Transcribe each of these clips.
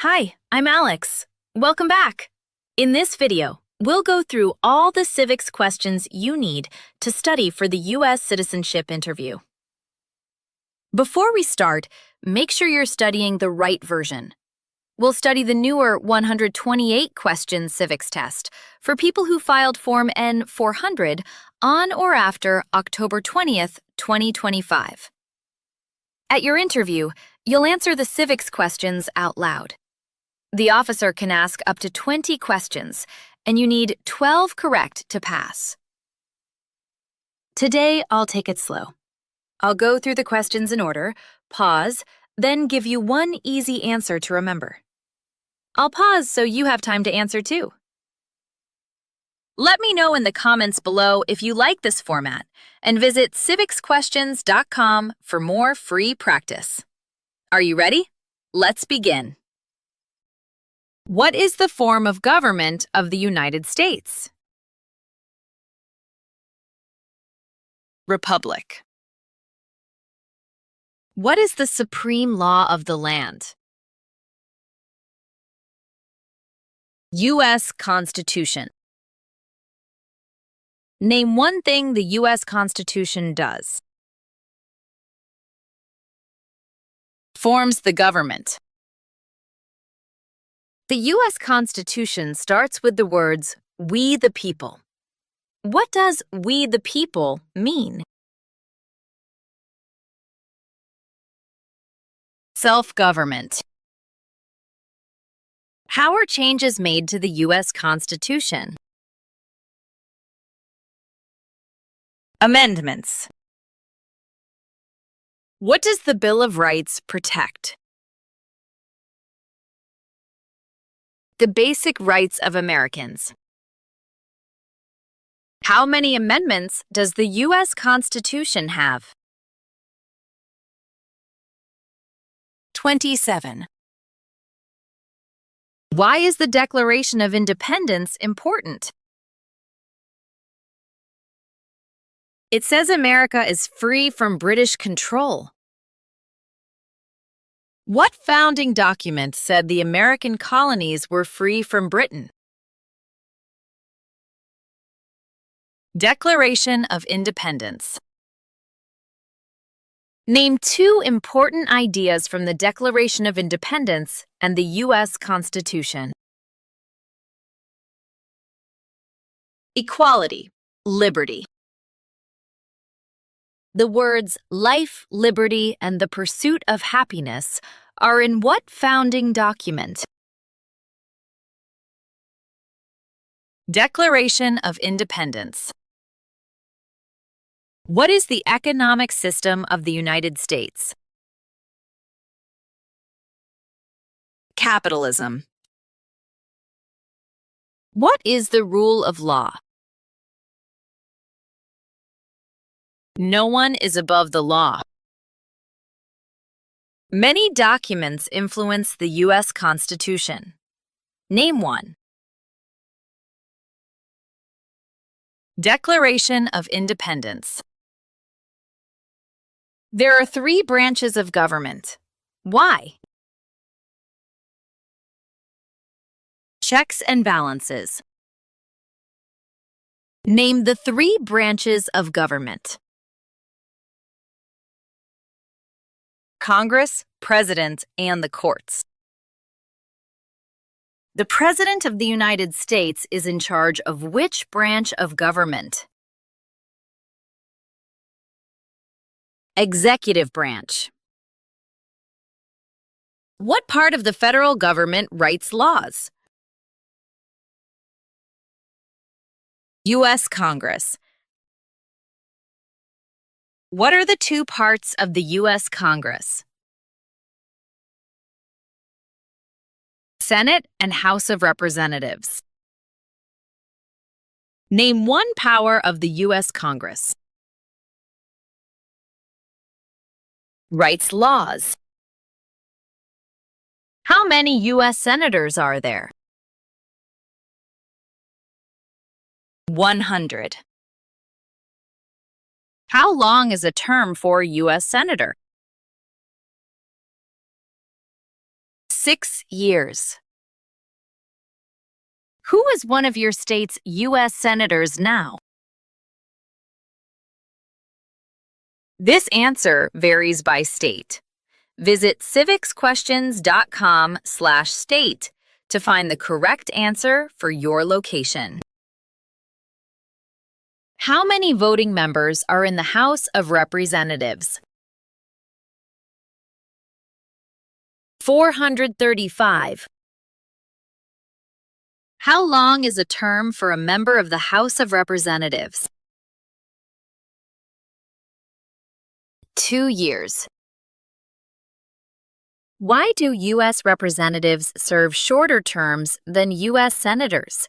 Hi, I'm Alex. Welcome back. In this video, we'll go through all the civics questions you need to study for the U.S. citizenship interview. Before we start, make sure you're studying the right version. We'll study the newer 128 question civics test for people who filed Form N-400 on or after October 20th, 2025. At your interview, you'll answer the civics questions out loud. The officer can ask up to 20 questions, and you need 12 correct to pass. Today, I'll take it slow. I'll go through the questions in order, pause, then give you one easy answer to remember. I'll pause so you have time to answer too. Let me know in the comments below if you like this format, and visit civicsquestions.com for more free practice. Are you ready? Let's begin. What is the form of government of the United States? Republic. What is the supreme law of the land? U.S. Constitution. Name one thing the U.S. Constitution does. Forms the government. The U.S. Constitution starts with the words, "We the people." What does "we the people" mean? Self-government. How are changes made to the U.S. Constitution? Amendments. What does the Bill of Rights protect? The basic rights of Americans. How many amendments does the U.S. Constitution have? 27. Why is the Declaration of Independence important? It says America is free from British control. What founding document said the American colonies were free from Britain? Declaration of Independence. Name two important ideas from the Declaration of Independence and the U.S. Constitution. Equality, liberty. The words life, liberty, and the pursuit of happiness are in what founding document? Declaration of Independence. What is the economic system of the United States? Capitalism. What is the rule of law? No one is above the law. Many documents influence the U.S. Constitution. Name one. Declaration of Independence. There are three branches of government. Why? Checks and balances. Name the three branches of government. Congress, President, and the courts. The President of the United States is in charge of which branch of government? Executive branch. What part of the federal government writes laws? U.S. Congress. What are the two parts of the U.S. Congress? Senate and House of Representatives. Name one power of the U.S. Congress. Writes laws. How many U.S. senators are there? 100. How long is a term for a U.S. senator? 6 years. Who is one of your state's U.S. senators now? This answer varies by state. Visit civicsquestions.com/state to find the correct answer for your location. How many voting members are in the House of Representatives? 435. How long is a term for a member of the House of Representatives? 2 years. Why do U.S. representatives serve shorter terms than U.S. senators?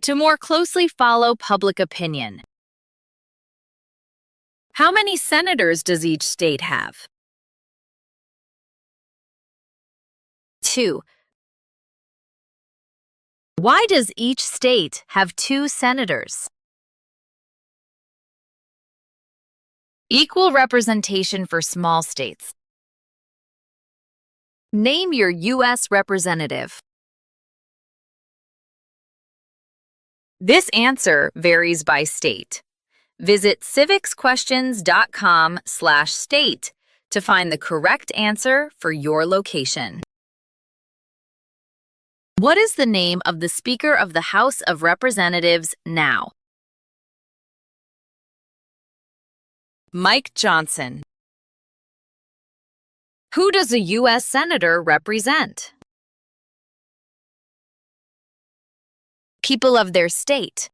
To more closely follow public opinion. How many senators does each state have? 2. Why does each state have 2 senators? Equal representation for small states. Name your U.S. representative. This answer varies by state. Visit civicsquestions.com/state to find the correct answer for your location. What is the name of the Speaker of the House of Representatives now? Mike Johnson. Who does a U.S. Senator represent? People of their state.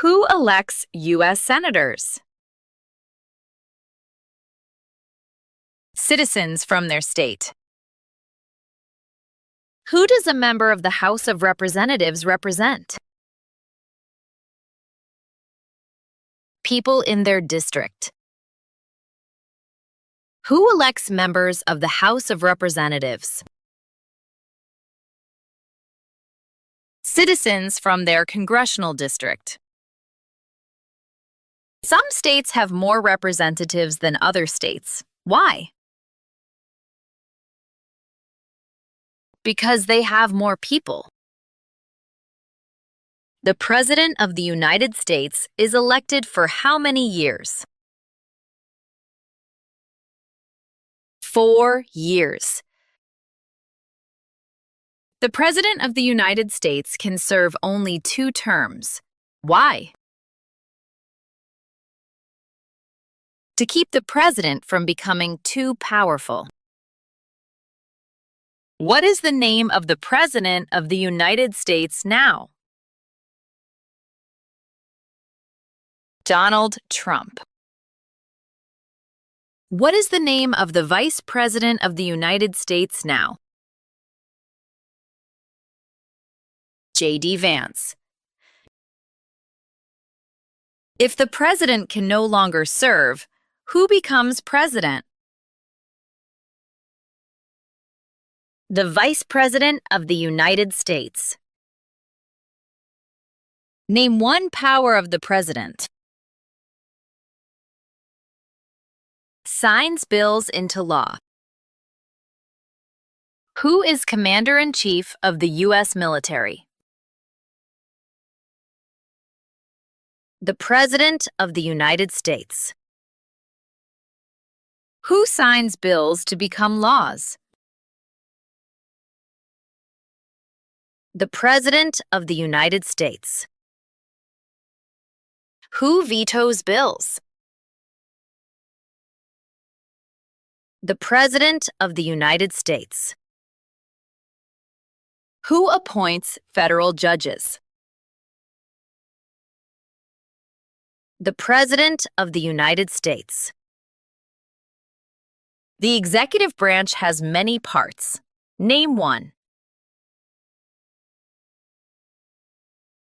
Who elects U.S. Senators? Citizens from their state. Who does a member of the House of Representatives represent? People in their district. Who elects members of the House of Representatives? Citizens from their congressional district. Some states have more representatives than other states. Why? Because they have more people. The President of the United States is elected for how many years? 4 years. The President of the United States can serve only 2 terms. Why? To keep the President from becoming too powerful. What is the name of the President of the United States now? Donald Trump. What is the name of the Vice President of the United States now? J.D. Vance. If the President can no longer serve, who becomes President? The Vice President of the United States. Name one power of the President. Signs bills into law. Who is Commander-in-Chief of the U.S. military? The President of the United States. Who signs bills to become laws? The President of the United States. Who vetoes bills? The President of the United States. Who appoints federal judges? The President of the United States. The executive branch has many parts. Name one.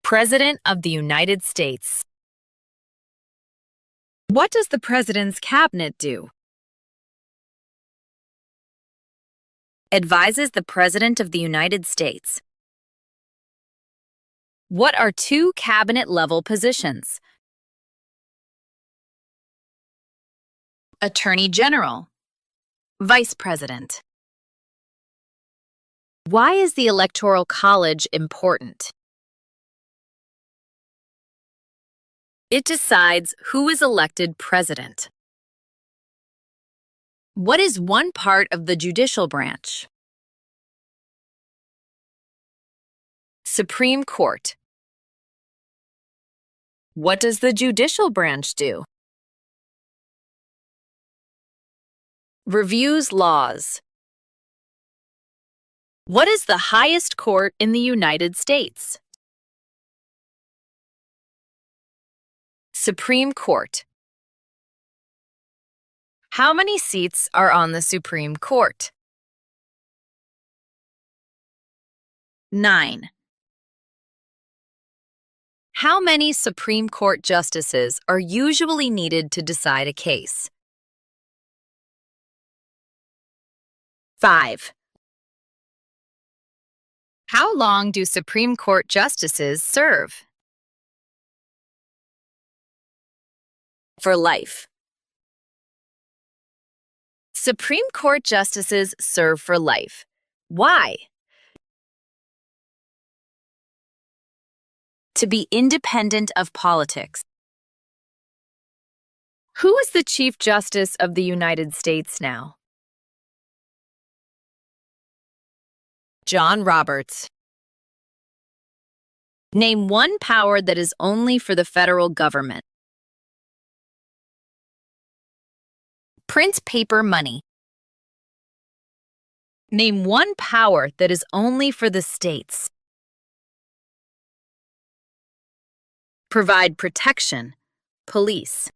President of the United States. What does the President's cabinet do? Advises the President of the United States. What are 2 cabinet-level positions? Attorney General, Vice President. Why is the Electoral College important? It decides who is elected president. What is one part of the judicial branch? Supreme Court. What does the judicial branch do? Reviews laws. What is the highest court in the United States? Supreme Court. How many seats are on the Supreme Court? 9. How many Supreme Court justices are usually needed to decide a case? 5. How long do Supreme Court justices serve? For life. Supreme Court justices serve for life. Why? To be independent of politics. Who is the Chief Justice of the United States now? John Roberts. Name one power that is only for the federal government. Print paper money. Name one power that is only for the states. Provide protection. Police.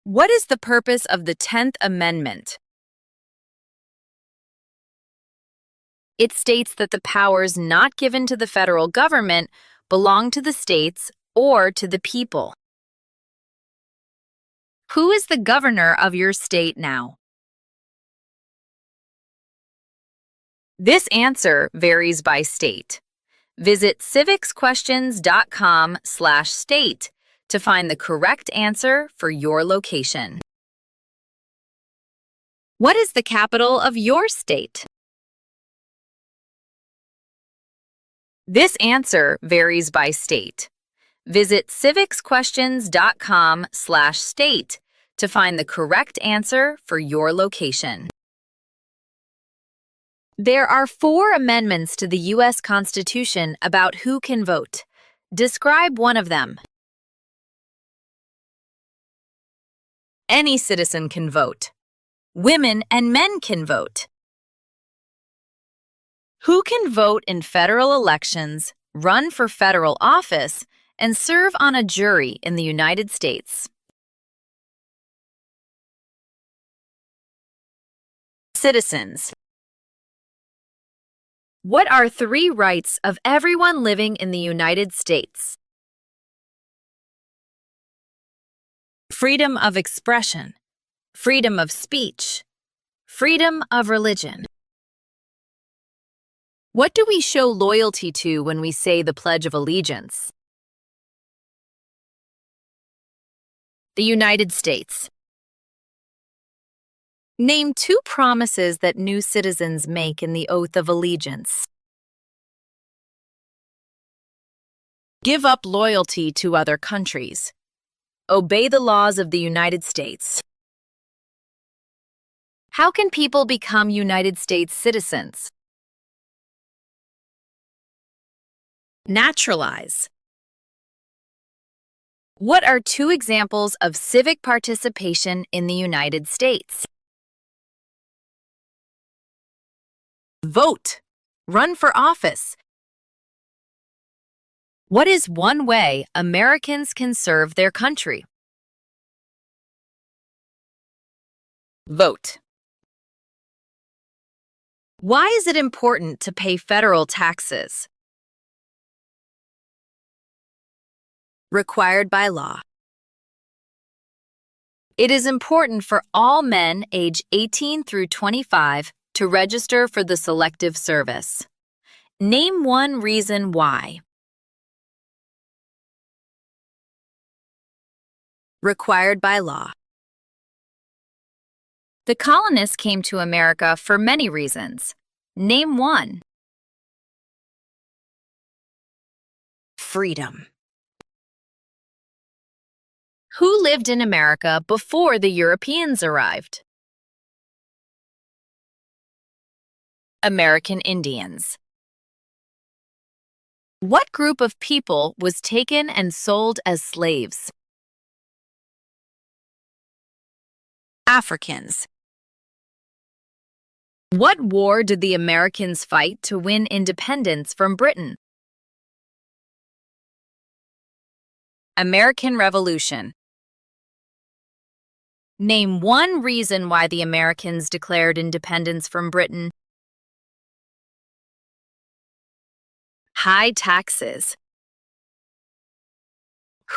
What is the purpose of the 10th Amendment? It states that the powers not given to the federal government belong to the states or to the people. Who is the governor of your state now? This answer varies by state. Visit civicsquestions.com/state to find the correct answer for your location. What is the capital of your state? This answer varies by state. Visit civicsquestions.com/state to find the correct answer for your location. There are 4 amendments to the U.S. Constitution about who can vote. Describe one of them. Any citizen can vote. Women and men can vote. Who can vote in federal elections, run for federal office, and serve on a jury in the United States? Citizens. What are 3 rights of everyone living in the United States? Freedom of expression, freedom of speech, freedom of religion. What do we show loyalty to when we say the Pledge of Allegiance? The United States. Name 2 promises that new citizens make in the Oath of Allegiance. Give up loyalty to other countries. Obey the laws of the United States. How can people become United States citizens? Naturalize. What are 2 examples of civic participation in the United States? Vote. Run for office. What is one way Americans can serve their country? Vote. Why is it important to pay federal taxes? Required by law. It is important for all men age 18 through 25 to register for the Selective Service. Name one reason why. Required by law. The colonists came to America for many reasons. Name one. Freedom. Who lived in America before the Europeans arrived? American Indians. What group of people was taken and sold as slaves? Africans. What war did the Americans fight to win independence from Britain? American Revolution. Name one reason why the Americans declared independence from Britain. High taxes.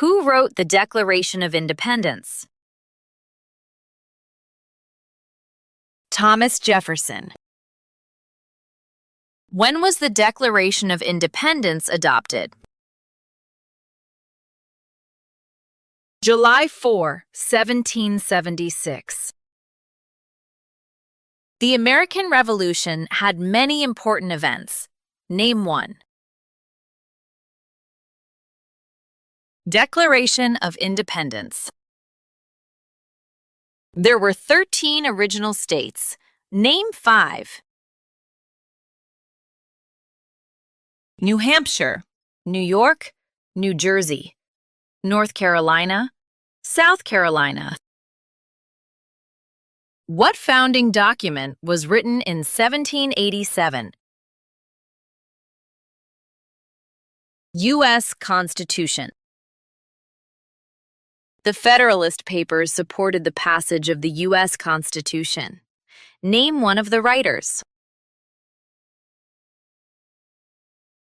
Who wrote the Declaration of Independence? Thomas Jefferson. When was the Declaration of Independence adopted? July 4, 1776. The American Revolution had many important events. Name one. Declaration of Independence. There were 13 original states. Name 5. New Hampshire, New York, New Jersey, North Carolina, South Carolina. What founding document was written in 1787? U.S. Constitution. The Federalist Papers supported the passage of the U.S. Constitution. Name one of the writers.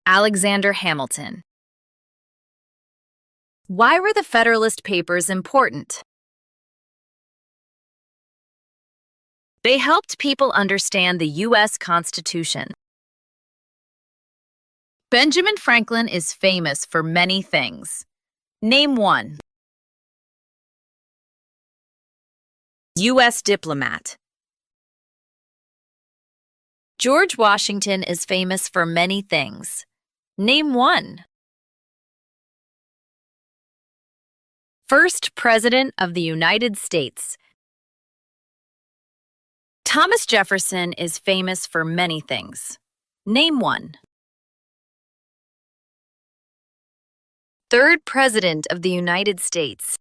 Alexander Hamilton. Why were the Federalist Papers important? They helped people understand the U.S. Constitution. Benjamin Franklin is famous for many things. Name one. U.S. diplomat. George Washington is famous for many things. Name one. First President of the United States. Thomas Jefferson is famous for many things. Name one. Third President of the United States.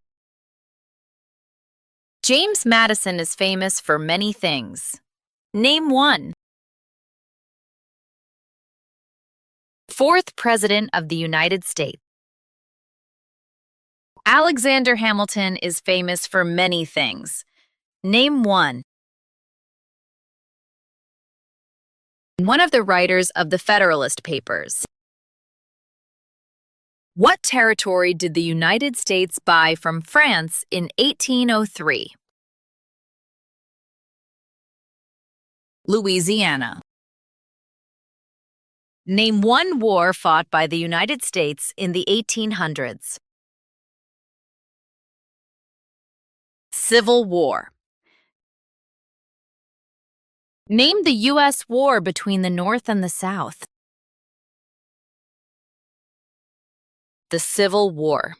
James Madison is famous for many things. Name one. Fourth President of the United States. Alexander Hamilton is famous for many things. Name one. One of the writers of the Federalist Papers. What territory did the United States buy from France in 1803? Louisiana. Name one war fought by the United States in the 1800s. Civil War. Name the U.S. war between the North and the South. The Civil War.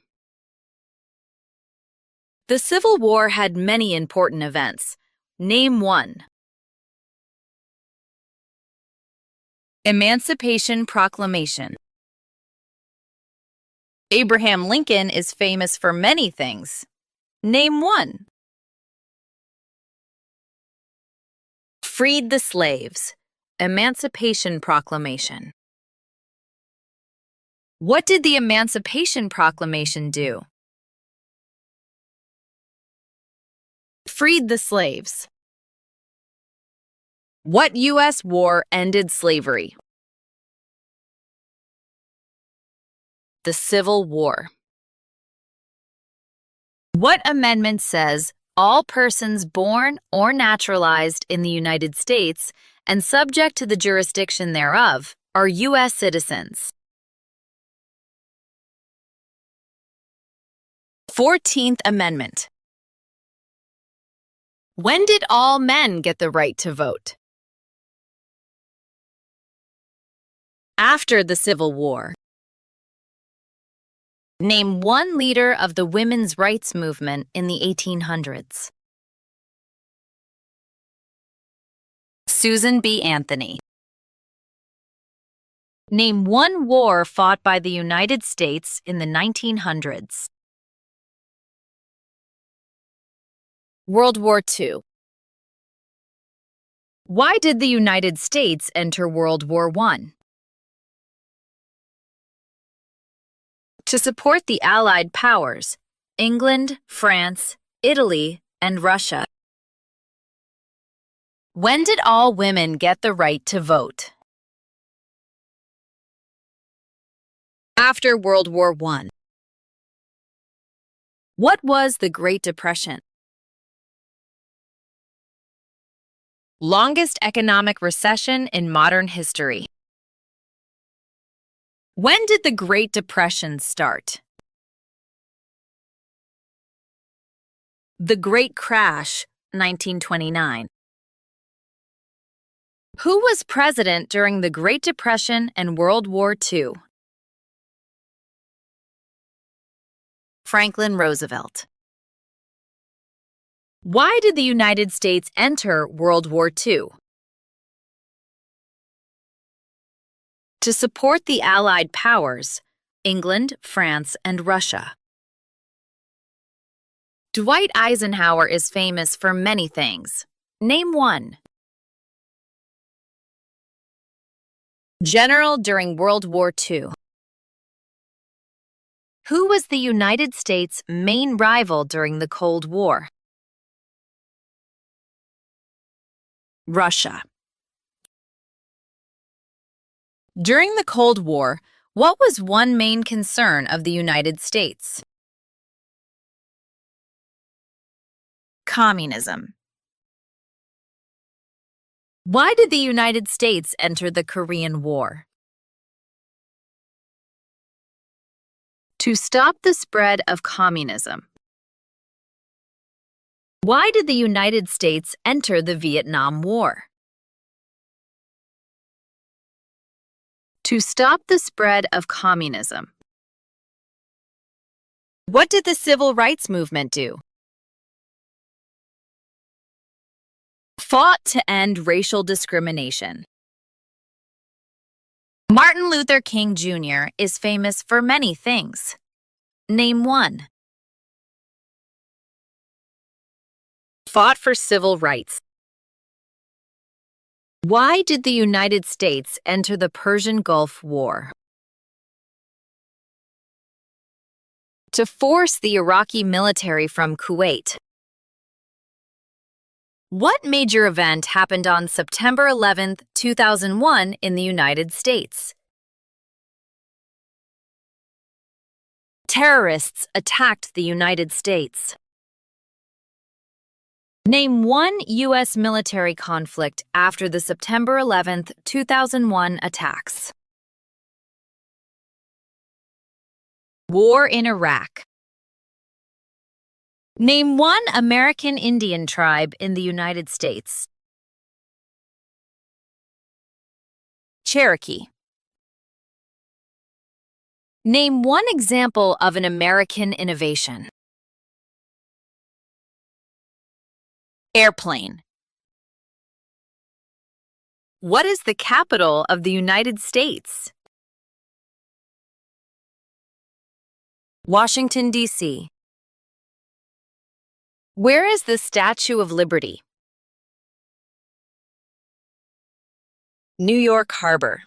The Civil War had many important events. Name one. Emancipation Proclamation. Abraham Lincoln is famous for many things. Name one. Freed the slaves. Emancipation Proclamation. What did the Emancipation Proclamation do? Freed the slaves. What U.S. war ended slavery? The Civil War. What amendment says all persons born or naturalized in the United States and subject to the jurisdiction thereof are U.S. citizens? 14th Amendment. When did all men get the right to vote? After the Civil War. Name one leader of the women's rights movement in the 1800s. Susan B. Anthony. Name one war fought by the United States in the 1900s. World War II. Why did the United States enter World War I? To support the Allied powers, England, France, Italy, and Russia. When did all women get the right to vote? After World War I. What was the Great Depression? Longest economic recession in modern history. When did the Great Depression start? The Great Crash, 1929. Who was president during the Great Depression and World War II? Franklin Roosevelt. Why did the United States enter World War II? To support the Allied powers, England, France, and Russia. Dwight Eisenhower is famous for many things. Name one. General during World War II. Who was the United States' main rival during the Cold War? Russia. During the Cold War, what was one main concern of the United States? Communism. Why did the United States enter the Korean War? To stop the spread of communism. Why did the United States enter the Vietnam War? To stop the spread of communism. What did the Civil Rights Movement do? Fought to end racial discrimination. Martin Luther King Jr. is famous for many things. Name one. Fought for civil rights. Why did the United States enter the Persian Gulf War? To force the Iraqi military from Kuwait. What major event happened on September 11, 2001 in the United States? Terrorists attacked the United States. Name one U.S. military conflict after the September 11, 2001 attacks. War in Iraq. Name one American Indian tribe in the United States. Cherokee. Name one example of an American innovation. Airplane. What is the capital of the United States? Washington, D.C. Where is the Statue of Liberty? New York Harbor.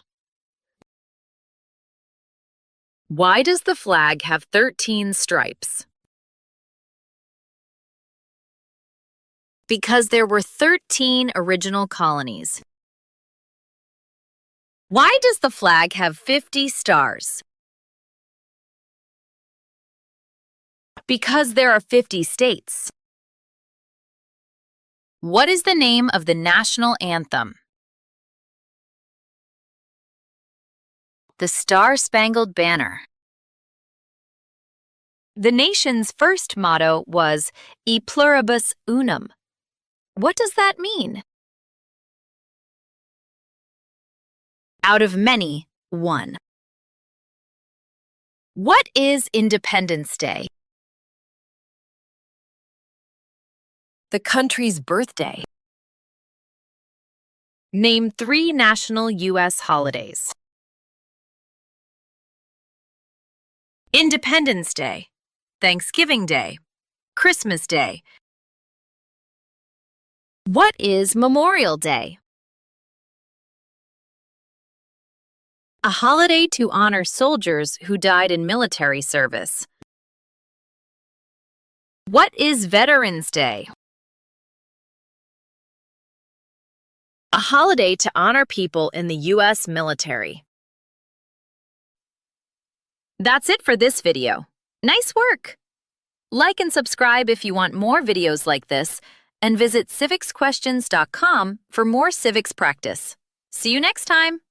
Why does the flag have 13 stripes? Because there were 13 original colonies. Why does the flag have 50 stars? Because there are 50 states. What is the name of the national anthem? The Star-Spangled Banner. The nation's first motto was E pluribus unum. What does that mean? Out of many, one. What is Independence Day? The country's birthday. Name 3 national U.S. holidays. Independence Day, Thanksgiving Day, Christmas Day. What is Memorial Day? A holiday to honor soldiers who died in military service. What is Veterans Day? A holiday to honor people in the U.S. military. That's it for this video. Nice work! Like and subscribe if you want more videos like this, and visit civicsquestions.com for more civics practice. See you next time!